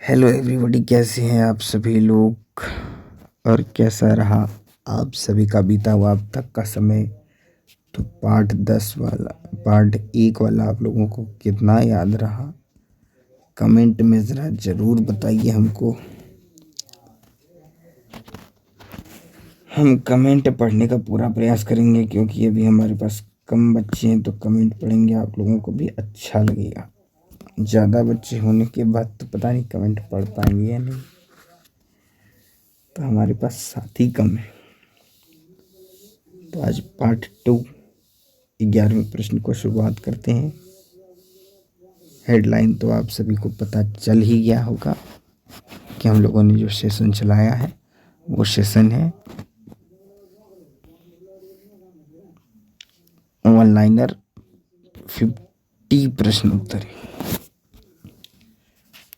Hello everybody, कैसे हैं आप सभी लोग और कैसा रहा आप सभी का बीता हुआ अब तक का समय। तो पार्ट 1 वाला आप लोगों को कितना याद रहा, कमेंट में ज़रा ज़रूर बताइए हमको। हम कमेंट पढ़ने का पूरा प्रयास करेंगे, क्योंकि अभी हमारे पास कम बच्चे हैं, तो कमेंट पढ़ेंगे आप लोगों को भी अच्छा लगेगा। ज़्यादा बच्चे होने के बाद तो पता नहीं कमेंट पढ़ पाएंगे या नहीं, तो हमारे पास साथी कम है। तो आज पार्ट 2 11वें प्रश्न को शुरुआत करते हैं। हेडलाइन तो आप सभी को पता चल ही गया होगा कि हम लोगों ने जो सेशन चलाया है वो सेशन है वन लाइनर 50 प्रश्न उत्तर।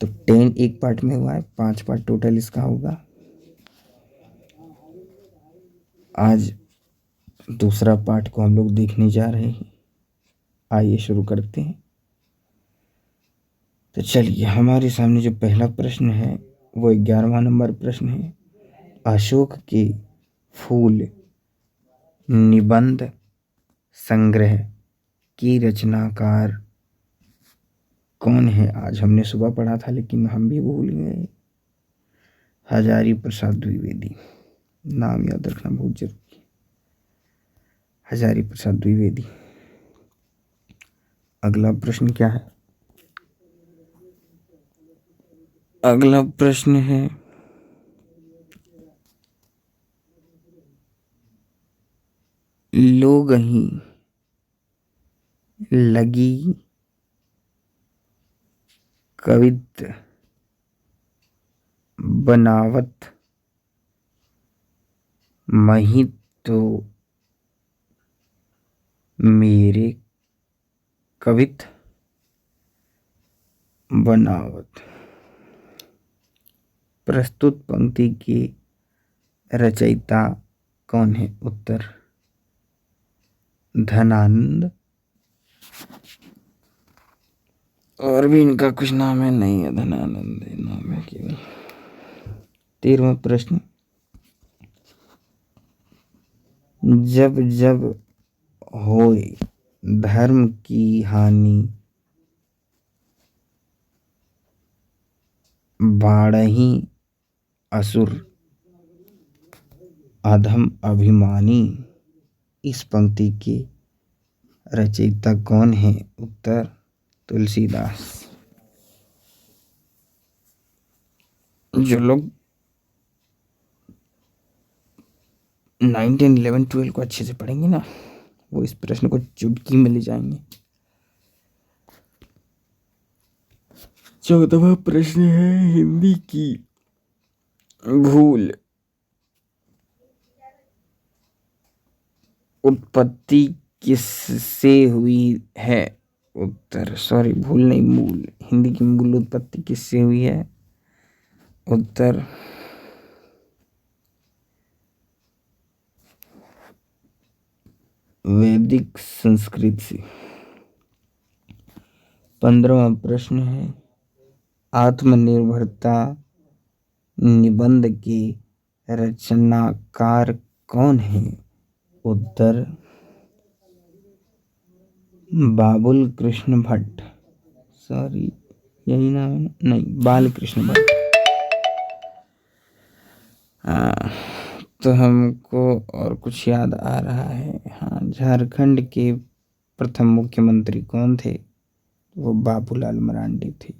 तो 10 एक पार्ट में हुआ है, 5 पार्ट टोटल इसका होगा। आज दूसरा पार्ट को हम लोग देखने जा रहे हैं। आइए शुरू करते हैं। तो चलिए, हमारे सामने जो पहला प्रश्न है वो 11वां नंबर प्रश्न है। अशोक के फूल निबंध संग्रह की रचनाकार कौन है? आज हमने सुबह पढ़ा था लेकिन हम भी भूल गए। हजारी प्रसाद द्विवेदी, नाम याद रखना बहुत जरूरी है। हजारी प्रसाद द्विवेदी। अगला प्रश्न क्या है? अगला प्रश्न है लोगही लगी कवित बनावत मही तो मेरे कवित बनावत। प्रस्तुत पंक्ति के रचयिता कौन है? उत्तर धनानंद। और भी इनका कुछ नाम है? नहीं है, धनानंद नाम है केवल। 13वां प्रश्न। जब जब होए धर्म की हानि बाढ़ही असुर अधम अभिमानी। इस पंक्ति के रचयिता कौन है? उत्तर तुलसीदास। जो लोग 9, 10, 11, 12 को अच्छे से पढ़ेंगे ना, वो इस प्रश्न को चुटकी में ले जाएंगे। 14वां प्रश्न है हिंदी की भूल उत्पत्ति किससे हुई है? उत्तर भूल नहीं, मूल। हिंदी की मूल उत्पत्ति किससे हुई है? उत्तर वैदिक संस्कृत से। 15वां प्रश्न है आत्मनिर्भरता निबंध के रचनाकार कौन है? उत्तर बाबुल कृष्ण भट्ट। यही नाम है? नहीं, बाल कृष्ण भट्ट। तो हमको और कुछ याद आ रहा है। हाँ, झारखंड के प्रथम मुख्यमंत्री कौन थे? वो बाबूलाल मरांडी थे।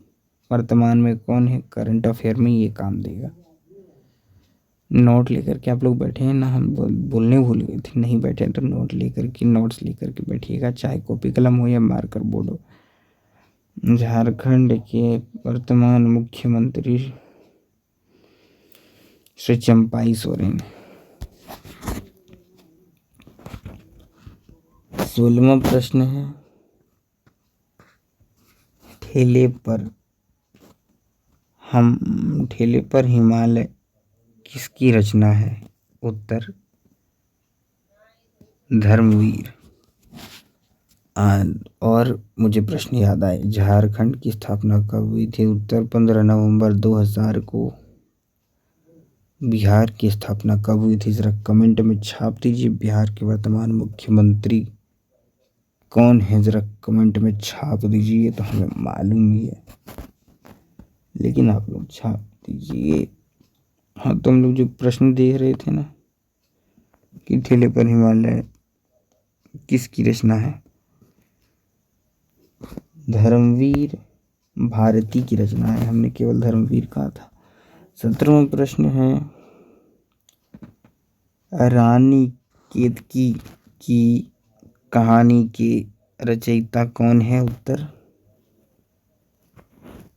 वर्तमान में कौन है? करंट अफेयर में ये काम देगा। नोट लेकर के आप लोग बैठे हैं ना? हम बोलने भूल गए थे, नहीं बैठे तो नोट्स लेकर के बैठिएगा, चाहे कॉपी कलम हो या मार्कर बोर्ड हो। झारखंड के वर्तमान मुख्यमंत्री श्री चंपाई सोरेन। 16वां प्रश्न है ठेले पर हिमालय किसकी रचना है? उत्तर धर्मवीर। और मुझे प्रश्न याद आए, झारखंड की स्थापना कब हुई थी? उत्तर 15 नवंबर 2000 को। बिहार की स्थापना कब हुई थी? ज़रा कमेंट में छाप दीजिए। बिहार के वर्तमान मुख्यमंत्री कौन है? ज़रा कमेंट में छाप दीजिए। तो हमें मालूम ही है, लेकिन आप लोग छाप दीजिए। हाँ, तुम लोग जो प्रश्न देख रहे थे ना कि ठेले पर हिमालय किसकी रचना है? धर्मवीर भारती की रचना है। हमने केवल धर्मवीर कहा था। 17वां प्रश्न है, रानी केतकी की कहानी के रचयिता कौन है?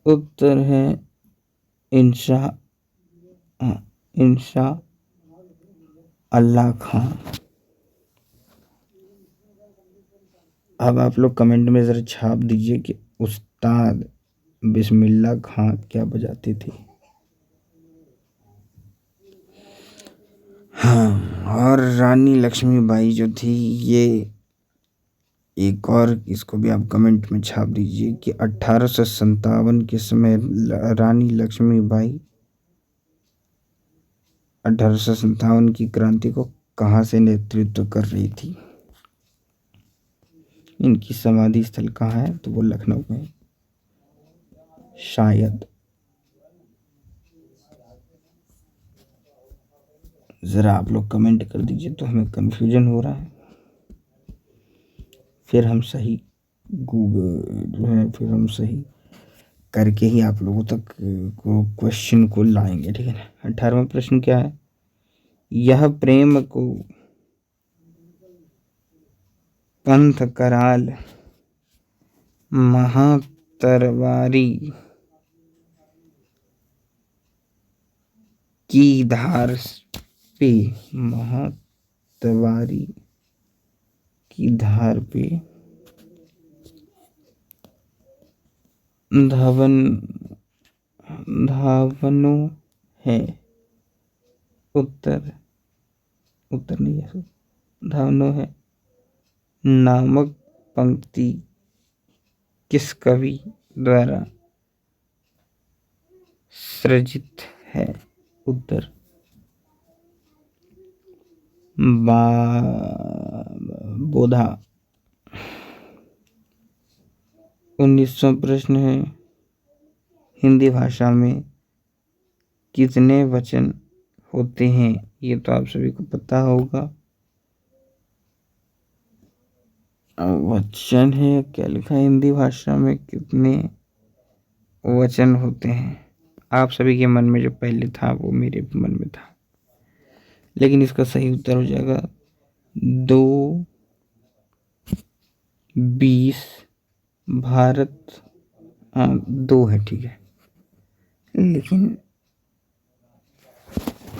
उत्तर है इंशा अल्लाह खां। अब आप लोग कमेंट में ज़रा छाप दीजिए कि उस्ताद बिस्मिल्लाह खां क्या बजाते थे। हाँ, और रानी लक्ष्मीबाई जो थी, ये एक और इसको भी आप कमेंट में छाप दीजिए कि 1857 के समय रानी लक्ष्मीबाई 1857 की क्रांति को कहाँ से नेतृत्व कर रही थी? इनकी समाधि स्थल कहाँ है? तो वो लखनऊ में शायद। ज़रा आप लोग कमेंट कर दीजिए, तो हमें कन्फ्यूजन हो रहा है। फिर हम सही करके ही आप लोगों तक को क्वेश्चन को लाएंगे, ठीक है ना। 18वां प्रश्न क्या है? यह प्रेम को पंथ कराल महातरवारी की धार पे महातवारी की धार पे धावनो है। उत्तर नहीं है, धावनो है नामक पंक्ति किस कवि द्वारा सृजित है? उत्तर बोधा। 19वां प्रश्न है, हिंदी भाषा में कितने वचन होते हैं? ये तो आप सभी को पता होगा। वचन है, क्या लिखा है? हिंदी भाषा में कितने वचन होते हैं? आप सभी के मन में जो पहले था वो मेरे मन में था, लेकिन इसका सही उत्तर हो जाएगा 2, 20। भारत, हाँ 2 है, ठीक है, लेकिन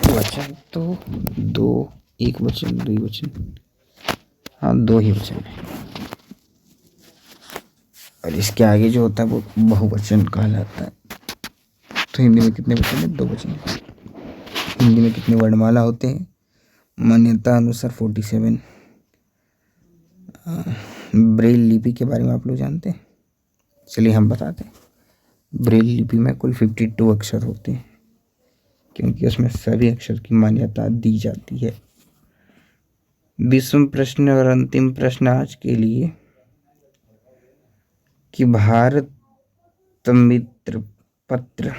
वचन तो 2, एक वचन, द्विवचन, हाँ 2 ही वचन है। और इसके आगे जो होता है वो बहुवचन कहलाता है। तो हिंदी में कितने वचन है? 2 वचन है। हिंदी में कितने वर्णमाला होते हैं? मान्यता अनुसार 47। ब्रेल लिपि के बारे में आप लोग जानते हैं? चलिए हम बताते हैं। ब्रेल लिपि में कुल 52 अक्षर होते हैं, क्योंकि उसमें सभी अक्षर की मान्यता दी जाती है। 20वां प्रश्न और अंतिम प्रश्न आज के लिए कि भारत मित्र पत्र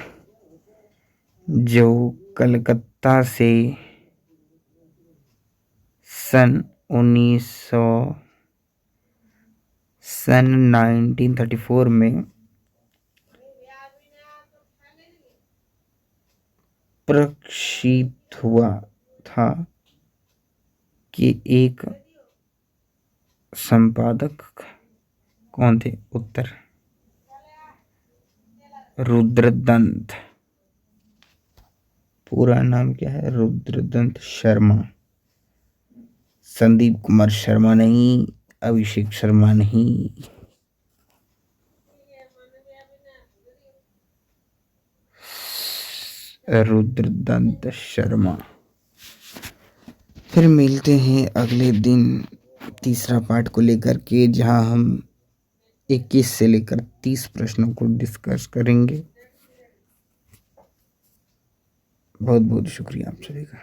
जो कलकत्ता से सन 1934 में प्रकाशित हुआ था कि एक संपादक कौन थे? उत्तर रुद्रदंत। पूरा नाम क्या है? रुद्रदंत शर्मा। संदीप कुमार शर्मा नहीं, अभिषेक शर्मा नहीं। रुद्रदंत शर्मा। फिर मिलते हैं अगले दिन तीसरा पार्ट को लेकर के, जहां हम 21 से लेकर 30 प्रश्नों को डिस्कस करेंगे। बहुत बहुत शुक्रिया आप सभी का।